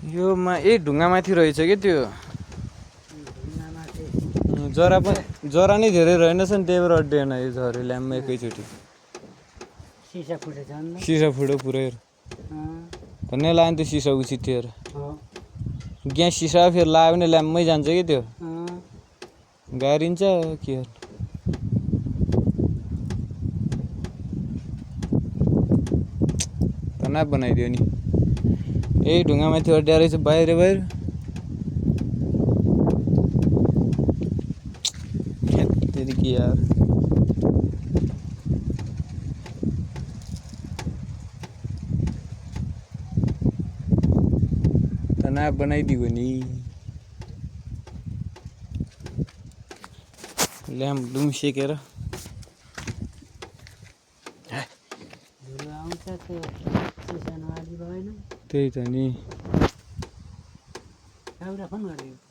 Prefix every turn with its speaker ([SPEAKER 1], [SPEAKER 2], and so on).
[SPEAKER 1] यो ढुङ्गामाथि रहेछ कि त्यो जरा नै धेरै रहेनछ नि, त्यही भएर अड्डेन यो झऱ्यो ल्याम्म एकैचोटि। सिसा फुट्यो पुरै भन्ने लाग्यो नि त्यो सिसा उछिटिएर। ग्यास सिसा फेरि लाग्यो भने ल्याम्मै जान्छ कि त्यो, गाडिन्छ के गर्नु। तनाव बनाइदियो नि यही ढुङ्गामाथि अड्ड्या रहेछ बाहिर बाहिर। के यार तनाव बनाइदियो नि। ल्याम्प डुम सेकेर त्यही त नि।